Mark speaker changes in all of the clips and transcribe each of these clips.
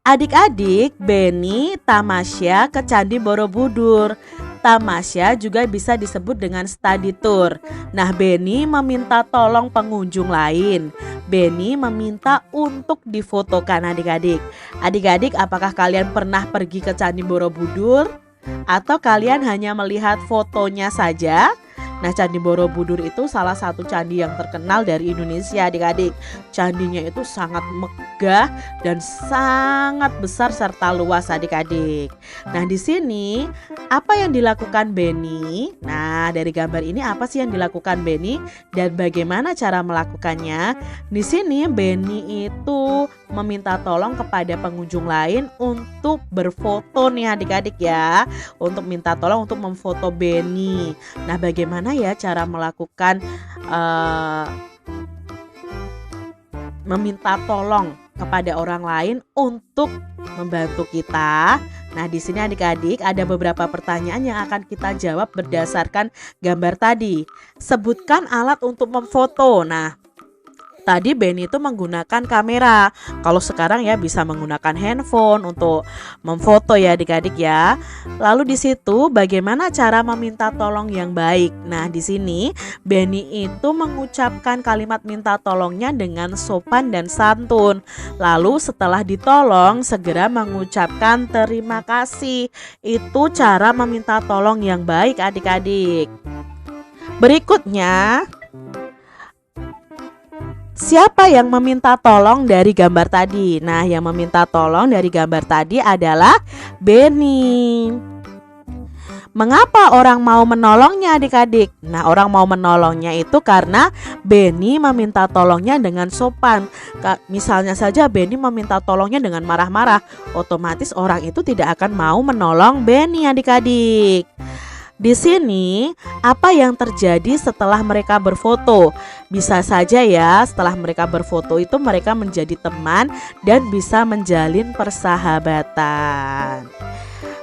Speaker 1: Adik-adik, Beni tamasya ke Candi Borobudur. Tamasya juga bisa disebut dengan study tour. Nah, Beni meminta tolong pengunjung lain. Beni meminta untuk difotokan adik-adik. Adik-adik, apakah kalian pernah pergi ke Candi Borobudur? Atau kalian hanya melihat fotonya saja? Nah, Candi Borobudur itu salah satu candi yang terkenal dari Indonesia adik-adik. Candinya itu sangat megah dan sangat besar serta luas adik-adik. Nah, di sini apa yang dilakukan Beni? Nah, dari gambar ini apa sih yang dilakukan Beni dan bagaimana cara melakukannya? Di sini Beni itu meminta tolong kepada pengunjung lain untuk berfoto nih adik-adik ya. Untuk minta tolong untuk memfoto Beni. Nah, bagaimana ya cara melakukan meminta tolong kepada orang lain untuk membantu kita? Nah, di sini adik-adik ada beberapa pertanyaan yang akan kita jawab berdasarkan gambar tadi. Sebutkan alat untuk memfoto. Nah, tadi Beni itu menggunakan kamera. Kalau sekarang ya bisa menggunakan handphone untuk memfoto ya adik-adik ya. Lalu di situ bagaimana cara meminta tolong yang baik. Nah, di sini Beni itu mengucapkan kalimat minta tolongnya dengan sopan dan santun. Lalu setelah ditolong segera mengucapkan terima kasih. Itu cara meminta tolong yang baik adik-adik. Berikutnya, siapa yang meminta tolong dari gambar tadi? Nah, yang meminta tolong dari gambar tadi adalah Beni. Mengapa orang mau menolongnya adik-adik? Nah, orang mau menolongnya itu karena Beni meminta tolongnya dengan sopan. Misalnya saja Beni meminta tolongnya dengan marah-marah, otomatis orang itu tidak akan mau menolong Beni adik-adik. Di sini, apa yang terjadi setelah mereka berfoto? Bisa saja ya, setelah mereka berfoto itu mereka menjadi teman dan bisa menjalin persahabatan.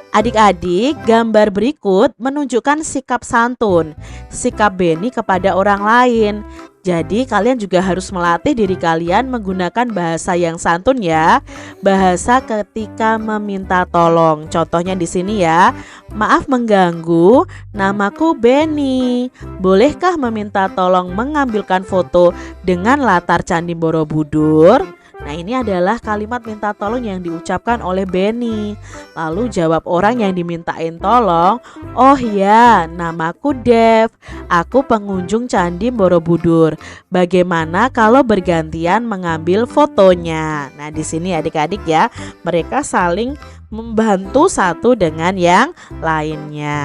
Speaker 1: Adik-adik, gambar berikut menunjukkan sikap santun, sikap Beni kepada orang lain. Jadi kalian juga harus melatih diri kalian menggunakan bahasa yang santun ya. Bahasa ketika meminta tolong. Contohnya di sini ya. Maaf mengganggu, namaku Beni. Bolehkah meminta tolong mengambilkan foto dengan latar Candi Borobudur? Nah, ini adalah kalimat minta tolong yang diucapkan oleh Beni. Lalu jawab orang yang dimintain tolong, "Oh ya, namaku Dev. Aku pengunjung Candi Borobudur. Bagaimana kalau bergantian mengambil fotonya?" Nah, di sini adik-adik ya, mereka saling membantu satu dengan yang lainnya.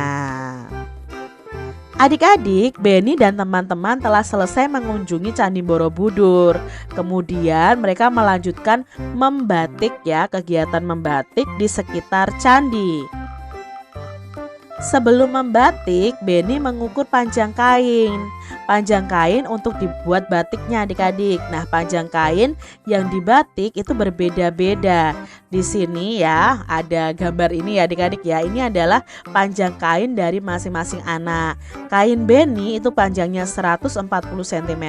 Speaker 1: Adik-adik, Beni dan teman-teman telah selesai mengunjungi Candi Borobudur. Kemudian mereka melanjutkan membatik ya, kegiatan membatik di sekitar candi. Sebelum membatik, Beni mengukur panjang kain. Panjang kain untuk dibuat batiknya adik-adik. Nah, panjang kain yang dibatik itu berbeda-beda. Di sini ya ada gambar ini ya adik-adik ya. Ini adalah panjang kain dari masing-masing anak. Kain Beni itu panjangnya 140 cm,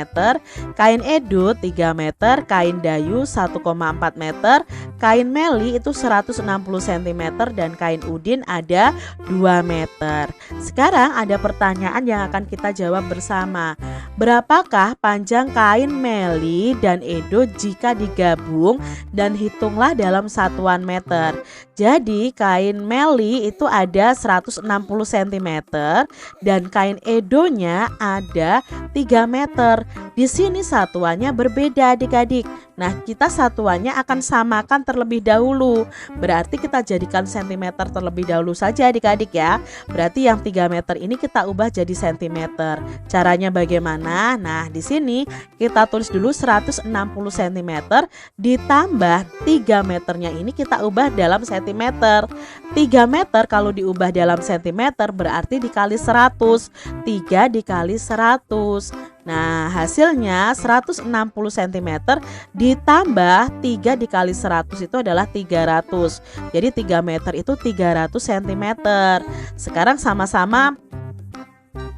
Speaker 1: kain Edo 3 meter, kain Dayu 1,4 meter, kain Meli itu 160 cm dan kain Udin ada 2 meter. Sekarang ada pertanyaan yang akan kita jawab bersama. Berapakah panjang kain Meli dan Edo jika digabung dan hitunglah dalam satuan meter? Jadi kain Meli itu ada 160 cm dan kain Edonya ada 3 meter. Di sini satuannya berbeda adik-adik. Nah, kita satuannya akan samakan terlebih dahulu. Berarti kita jadikan sentimeter terlebih dahulu saja adik-adik ya. Berarti yang 3 meter ini kita ubah jadi sentimeter. Caranya bagaimana? Nah, di sini kita tulis dulu 160 cm ditambah 3 meternya ini kita ubah dalam sentimeter. 3 meter kalau diubah dalam sentimeter berarti dikali 100. 3 dikali 100. Nah, hasilnya 160 cm ditambah 3 dikali 100 itu adalah 300. Jadi 3 meter itu 300 cm. Sekarang sama-sama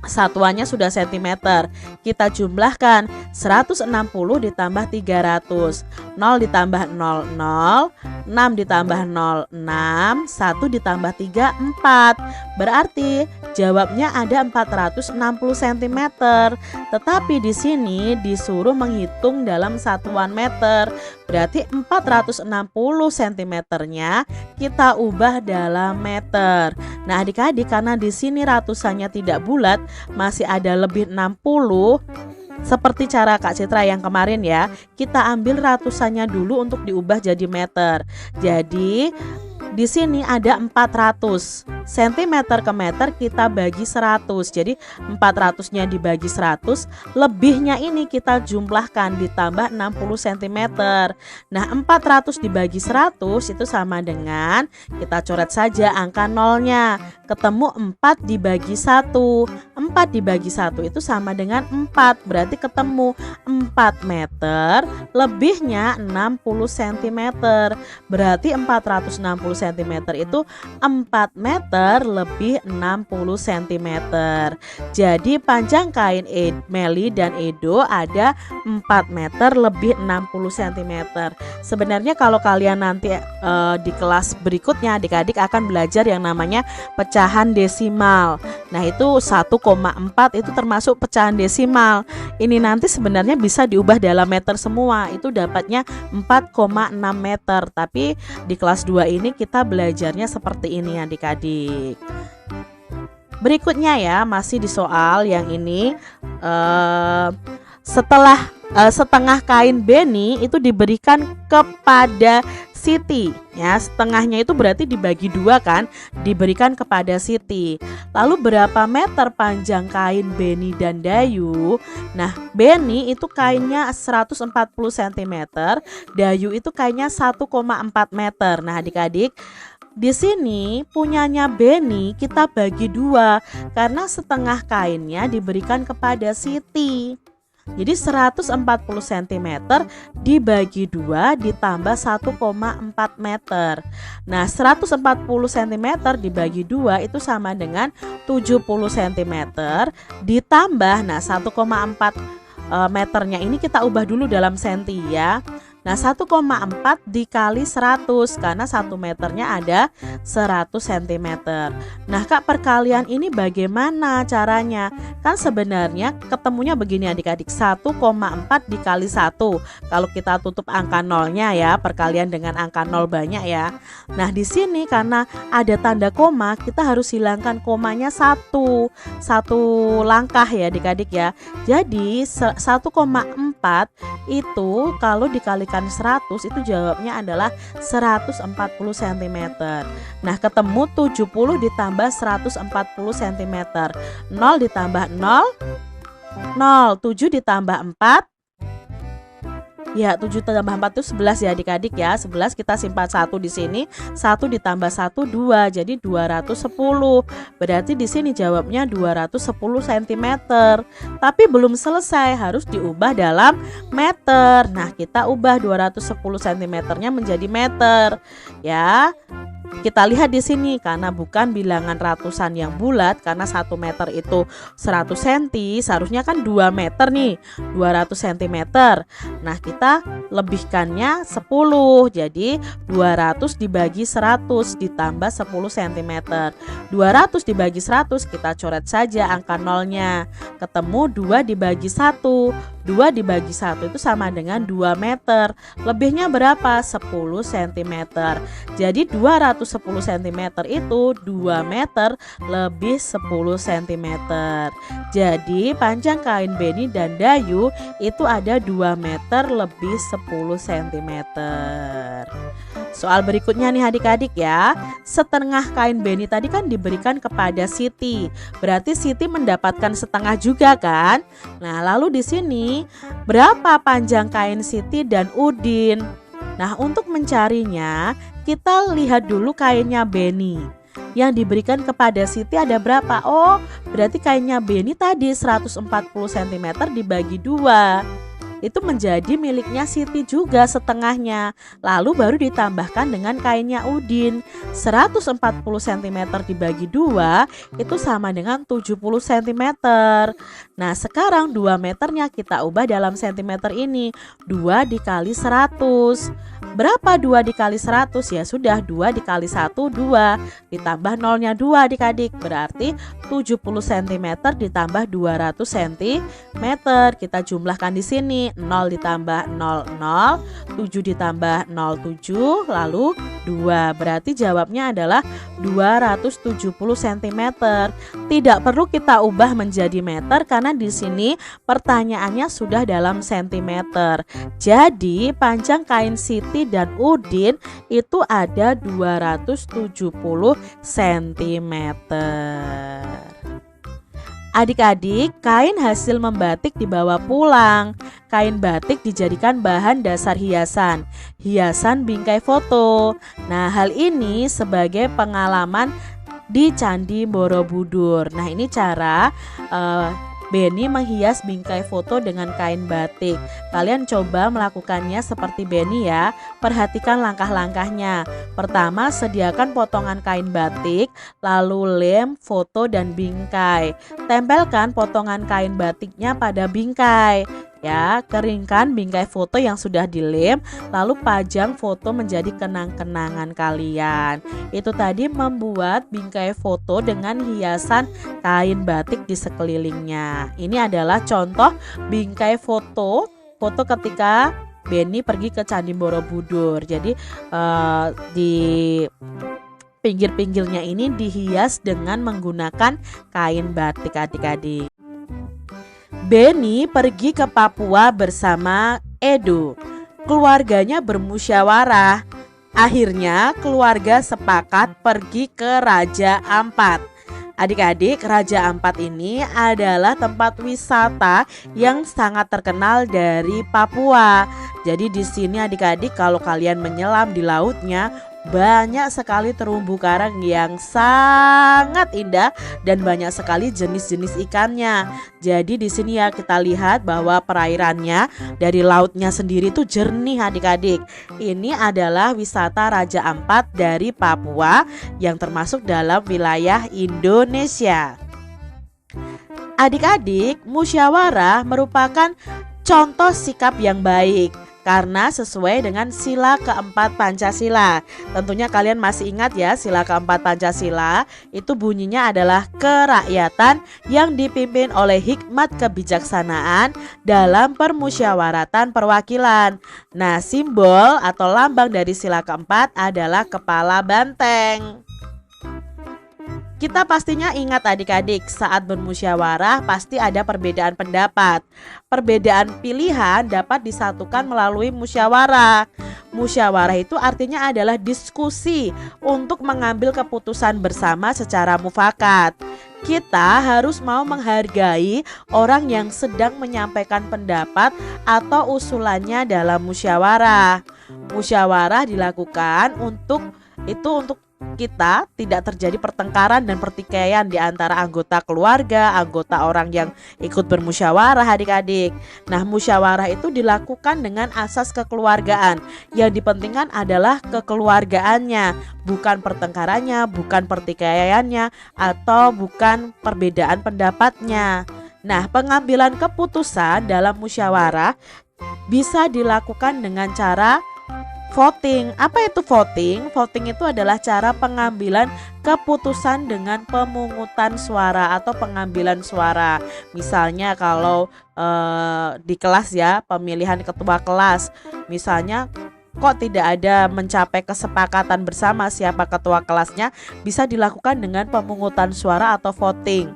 Speaker 1: satuannya sudah sentimeter. Kita jumlahkan 160 ditambah 300. 0 ditambah 0, 0. 6 ditambah 0, 6, 1 ditambah 3, 4. Berarti jawabnya ada 460 cm. Tetapi di sini disuruh menghitung dalam satuan meter. Berarti 460 cm-nya kita ubah dalam meter. Nah, adik-adik, karena di sini ratusannya tidak bulat, masih ada lebih 60. Seperti cara Kak Citra yang kemarin ya, kita ambil ratusannya dulu untuk diubah jadi meter. Jadi di sini ada 400 cm ke meter, kita bagi 100. Jadi 400-nya dibagi 100, lebihnya ini kita jumlahkan ditambah 60 cm. Nah, 400 dibagi 100 itu sama dengan, kita coret saja angka nolnya. Ketemu 4 dibagi 1. 4 dibagi 1 itu sama dengan 4. Berarti ketemu 4 meter lebihnya 60 cm. Berarti 460 cm itu 4 meter lebih 60 cm. Jadi panjang kain Meli dan Edo ada 4 meter lebih 60 cm. Sebenarnya kalau kalian nanti di kelas berikutnya adik-adik akan belajar yang namanya pecahan desimal. Nah, itu 1,4 itu termasuk pecahan desimal. Ini nanti sebenarnya bisa diubah dalam meter semua. Itu dapatnya 4,6 meter. Tapi di kelas 2 ini kita belajarnya seperti ini adik-adik. Berikutnya ya, masih di soal yang ini, setelah setengah kain Beni itu diberikan kepada Siti ya, setengahnya itu berarti dibagi 2 kan, diberikan kepada Siti. Lalu berapa meter panjang kain Beni dan Dayu? Nah, Beni itu kainnya 140 cm, Dayu itu kainnya 1,4 meter. Nah, adik-adik, di sini punyanya Beni kita bagi 2 karena setengah kainnya diberikan kepada Siti. Jadi 140 cm dibagi 2 ditambah 1,4 meter. Nah, 140 cm dibagi 2 itu sama dengan 70 cm ditambah, nah 1,4 meternya ini kita ubah dulu dalam senti ya. Nah, 1,4 dikali 100 karena 1 meternya ada 100 cm. Nah, Kak, perkalian ini bagaimana caranya? Kan sebenarnya ketemunya begini adik-adik, 1,4 dikali 1. Kalau kita tutup angka nolnya ya, perkalian dengan angka nol banyak ya. Nah, di sini karena ada tanda koma, kita harus hilangkan komanya satu langkah ya adik-adik ya. Jadi 1,4 itu kalau dikalikan 100 itu jawabnya adalah 140 cm. Nah, ketemu 70 ditambah 140 cm. 0 ditambah 0, 0. 7 ditambah 4, ya 7 tambah 4 itu 11 ya adik-adik ya. 11 kita simpan 1 di sini. 1 ditambah 1 2, jadi 210. Berarti di sini jawabnya 210 cm. Tapi belum selesai, harus diubah dalam meter. Nah, kita ubah 210 cm-nya menjadi meter. Ya. Kita lihat di sini karena bukan bilangan ratusan yang bulat, karena 1 meter itu 100 cm, seharusnya kan 2 meter nih, 200 cm. Nah, kita lebihkannya 10. Jadi 200 dibagi 100 ditambah 10 cm. 200 dibagi 100 kita coret saja angka nolnya. Ketemu 2 dibagi 1. 2 dibagi 1 itu sama dengan 2 meter. Lebihnya berapa? 10 cm. Jadi 210 cm itu 2 meter lebih 10 cm. Jadi panjang kain Beni dan Dayu itu ada 2 meter lebih 10 cm. Soal berikutnya nih adik-adik ya. Setengah kain Beni tadi kan diberikan kepada Siti. Berarti Siti mendapatkan setengah juga kan? Nah, lalu di sini berapa panjang kain Siti dan Udin? Nah, untuk mencarinya kita lihat dulu kainnya Beni. Yang diberikan kepada Siti ada berapa? Oh, berarti kainnya Beni tadi 140 cm dibagi 2. Itu menjadi miliknya Siti juga setengahnya. Lalu baru ditambahkan dengan kainnya Udin. 140 cm dibagi 2 itu sama dengan 70 cm. Nah, sekarang 2 meternya kita ubah dalam cm ini. 2 dikali 100. Berapa 2 dikali 100? Ya sudah, 2 dikali 1 2, ditambah nolnya 2 adik-adik, berarti 70 cm ditambah 200 cm. Kita jumlahkan di sini, 0 ditambah 0 0, 7 ditambah 0 7, lalu 2. Berarti jawabnya adalah 270 cm. Tidak perlu kita ubah menjadi meter karena di sini pertanyaannya sudah dalam cm. Jadi panjang kain Siti dan Udin itu ada 270 cm. Adik-adik, kain hasil membatik dibawa pulang. Kain batik dijadikan bahan dasar hiasan bingkai foto. Nah, hal ini sebagai pengalaman di Candi Borobudur. Nah, ini cara Beni menghias bingkai foto dengan kain batik. Kalian coba melakukannya seperti Beni ya. Perhatikan langkah-langkahnya. Pertama, sediakan potongan kain batik, lalu lem, foto, dan bingkai. Tempelkan potongan kain batiknya pada bingkai. Ya, keringkan bingkai foto yang sudah dilem, lalu pajang foto menjadi kenang-kenangan kalian. Itu tadi membuat bingkai foto dengan hiasan kain batik di sekelilingnya. Ini adalah contoh bingkai foto ketika Beni pergi ke Candi Borobudur. Jadi di pinggir-pinggirnya ini dihias dengan menggunakan kain batik adik-adik. Beni pergi ke Papua bersama Edo. Keluarganya bermusyawarah. Akhirnya keluarga sepakat pergi ke Raja Ampat. Adik-adik, Raja Ampat ini adalah tempat wisata yang sangat terkenal dari Papua. Jadi di sini adik-adik, kalau kalian menyelam di lautnya, banyak sekali terumbu karang yang sangat indah dan banyak sekali jenis-jenis ikannya. Jadi di sini ya kita lihat bahwa perairannya dari lautnya sendiri itu jernih adik-adik. Ini adalah wisata Raja Ampat dari Papua yang termasuk dalam wilayah Indonesia. Adik-adik, musyawarah merupakan contoh sikap yang baik karena sesuai dengan sila keempat Pancasila. Tentunya kalian masih ingat ya, sila keempat Pancasila itu bunyinya adalah kerakyatan yang dipimpin oleh hikmat kebijaksanaan dalam permusyawaratan perwakilan. Nah, simbol atau lambang dari sila keempat adalah kepala banteng. Kita pastinya ingat adik-adik, saat bermusyawarah pasti ada perbedaan pendapat. Perbedaan pilihan dapat disatukan melalui musyawarah. Musyawarah itu artinya adalah diskusi untuk mengambil keputusan bersama secara mufakat. Kita harus mau menghargai orang yang sedang menyampaikan pendapat atau usulannya dalam musyawarah. Musyawarah dilakukan untuk kita tidak terjadi pertengkaran dan pertikaian di antara anggota keluarga, anggota orang yang ikut bermusyawarah adik-adik. Nah, musyawarah itu dilakukan dengan asas kekeluargaan. Yang dipentingkan adalah kekeluargaannya, bukan pertengkarannya, bukan pertikaiannya, atau bukan perbedaan pendapatnya. Nah, pengambilan keputusan dalam musyawarah bisa dilakukan dengan cara voting. Apa itu voting? Voting itu adalah cara pengambilan keputusan dengan pemungutan suara atau pengambilan suara. Misalnya kalau di kelas ya, pemilihan ketua kelas. Misalnya kok tidak ada mencapai kesepakatan bersama siapa ketua kelasnya, bisa dilakukan dengan pemungutan suara atau voting.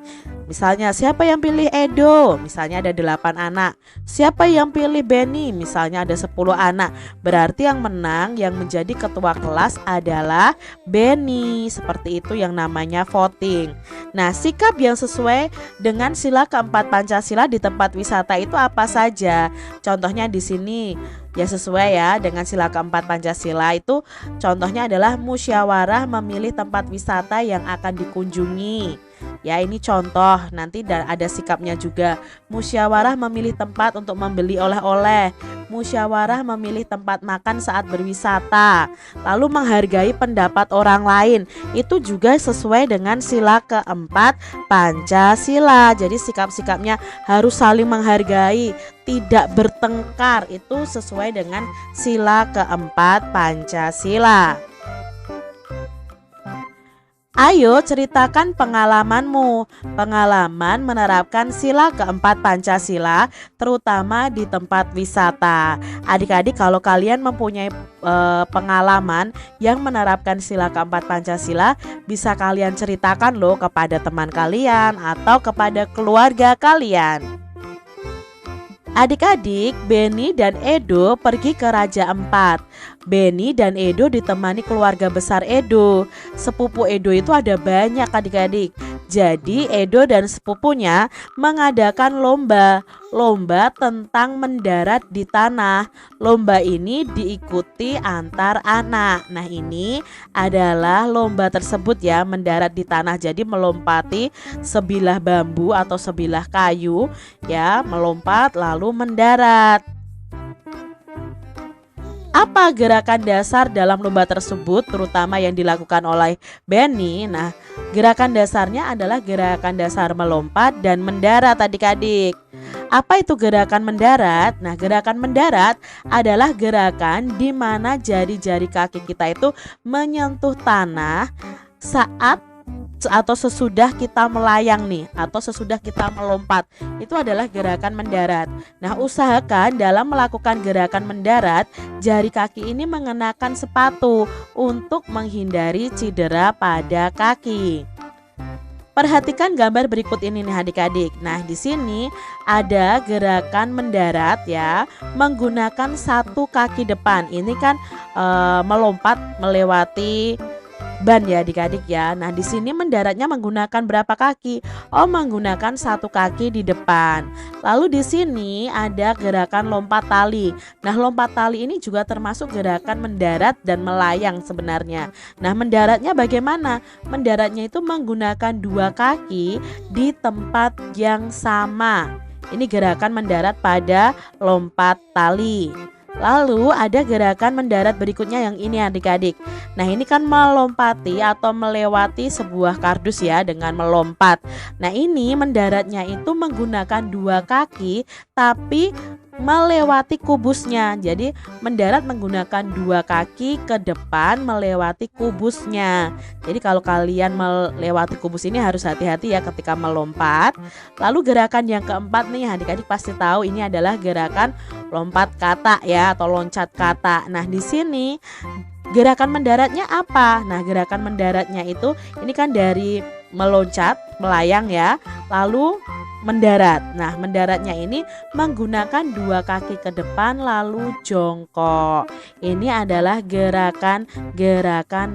Speaker 1: Misalnya siapa yang pilih Edo? Misalnya ada 8 anak. Siapa yang pilih Beni? Misalnya ada 10 anak. Berarti yang menang, yang menjadi ketua kelas adalah Beni. Seperti itu yang namanya voting. Nah, sikap yang sesuai dengan sila keempat Pancasila di tempat wisata itu apa saja? Contohnya di sini ya sesuai ya dengan sila keempat Pancasila itu, contohnya adalah musyawarah memilih tempat wisata yang akan dikunjungi. Ya, ini contoh, nanti ada sikapnya juga. Musyawarah memilih tempat untuk membeli oleh-oleh. Musyawarah memilih tempat makan saat berwisata. Lalu menghargai pendapat orang lain. Itu juga sesuai dengan sila keempat Pancasila. Jadi sikap-sikapnya harus saling menghargai, tidak bertengkar. Itu sesuai dengan sila keempat Pancasila. Ayo ceritakan pengalamanmu. Pengalaman menerapkan sila keempat Pancasila, terutama di tempat wisata. Adik-adik, kalau kalian mempunyai pengalaman yang menerapkan sila keempat Pancasila, bisa kalian ceritakan loh kepada teman kalian atau kepada keluarga kalian. Adik-adik, Beni dan Edo pergi ke Raja Empat. Beni dan Edo ditemani keluarga besar Edo. Sepupu Edo itu ada banyak adik-adik. Jadi Edo dan sepupunya mengadakan lomba tentang mendarat di tanah. Lomba ini diikuti antar anak. Nah, ini adalah lomba tersebut ya, mendarat di tanah. Jadi melompati sebilah bambu atau sebilah kayu ya, melompat lalu mendarat. Apa gerakan dasar dalam lomba tersebut, terutama yang dilakukan oleh Beni? Nah, gerakan dasarnya adalah gerakan dasar melompat dan mendarat adik-adik. Apa itu gerakan mendarat? Nah, gerakan mendarat adalah gerakan di mana jari-jari kaki kita itu menyentuh tanah saat atau sesudah kita melayang nih, atau sesudah kita melompat. Itu adalah gerakan mendarat. Nah, usahakan dalam melakukan gerakan mendarat, jari kaki ini mengenakan sepatu untuk menghindari cedera pada kaki. Perhatikan gambar berikut ini nih adik-adik. Nah, di sini ada gerakan mendarat ya, menggunakan satu kaki depan. Ini kan melompat melewati ban ya adik-adik ya. Nah, di sini mendaratnya menggunakan berapa kaki? Oh, menggunakan satu kaki di depan. Lalu di sini ada gerakan lompat tali. Nah, lompat tali ini juga termasuk gerakan mendarat dan melayang sebenarnya. Nah, mendaratnya bagaimana? Mendaratnya itu menggunakan dua kaki di tempat yang sama. Ini gerakan mendarat pada lompat tali. Lalu ada gerakan mendarat berikutnya yang ini adik-adik. Nah, ini kan melompati atau melewati sebuah kardus ya dengan melompat. Nah, ini mendaratnya itu menggunakan dua kaki tapi melewati kubusnya. Jadi mendarat menggunakan dua kaki ke depan melewati kubusnya. Jadi kalau kalian melewati kubus ini harus hati-hati ya ketika melompat. Lalu gerakan yang keempat nih adik-adik pasti tahu, ini adalah gerakan lompat kata ya atau loncat kata. Nah, di sini gerakan mendaratnya apa? Nah, gerakan mendaratnya itu ini kan dari meloncat, melayang ya, lalu mendarat. Nah, mendaratnya ini menggunakan dua kaki ke depan lalu jongkok. Ini adalah gerakan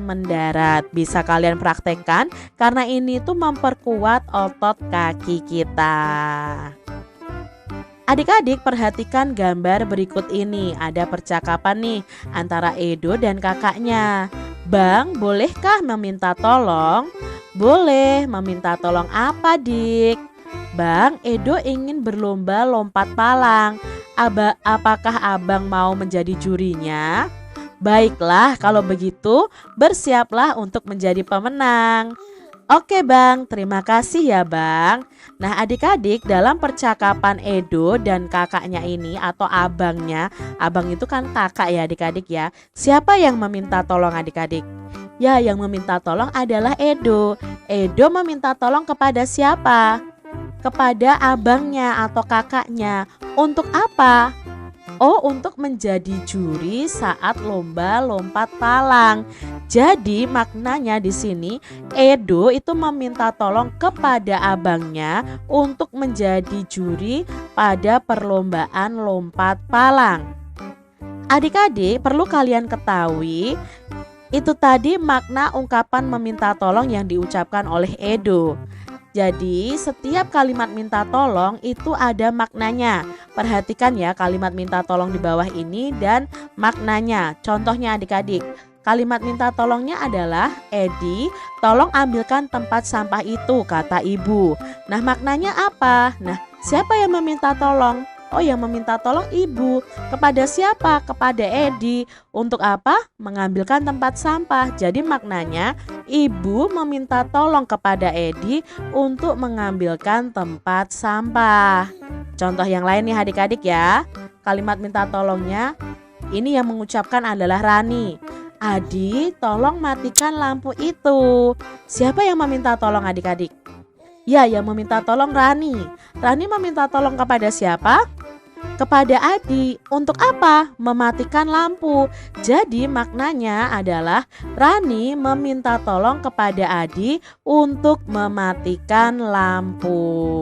Speaker 1: mendarat. Bisa kalian praktekkan karena ini tuh memperkuat otot kaki kita. Adik-adik, perhatikan gambar berikut ini. Ada percakapan nih antara Edo dan kakaknya. Bang, bolehkah meminta tolong? Boleh. Meminta tolong apa, Dik? Bang, Edo ingin berlomba lompat palang. Apakah abang mau menjadi jurinya? Baiklah, kalau begitu bersiaplah untuk menjadi pemenang. Oke bang, terima kasih ya bang. Nah adik-adik, dalam percakapan Edo dan kakaknya ini atau abangnya, abang itu kan kakak ya adik-adik ya. Siapa yang meminta tolong adik-adik? Ya, yang meminta tolong adalah Edo. Edo meminta tolong kepada siapa? Kepada abangnya atau kakaknya. Untuk apa? Oh, untuk menjadi juri saat lomba lompat palang. Jadi maknanya di sini Edo itu meminta tolong kepada abangnya untuk menjadi juri pada perlombaan lompat palang. Adik-adik, perlu kalian ketahui, itu tadi makna ungkapan meminta tolong yang diucapkan oleh Edo. Jadi setiap kalimat minta tolong itu ada maknanya. Perhatikan ya kalimat minta tolong di bawah ini dan maknanya. Contohnya adik-adik, Kalimat minta tolongnya adalah, Edi, tolong ambilkan tempat sampah itu, kata ibu. Nah, maknanya apa? Nah, siapa yang meminta tolong? Oh, yang meminta tolong ibu. Kepada siapa? Kepada Edi. Untuk apa? Mengambilkan tempat sampah. Jadi maknanya ibu meminta tolong kepada Edi untuk mengambilkan tempat sampah. Contoh yang lain nih adik-adik ya. Kalimat minta tolongnya ini yang mengucapkan adalah Rani. Adi, tolong matikan lampu itu. Siapa yang meminta tolong adik-adik? Ya, yang meminta tolong Rani. Rani meminta tolong kepada siapa? Kepada Adi. Untuk apa? Mematikan lampu. Jadi maknanya adalah Rani meminta tolong kepada Adi untuk mematikan lampu.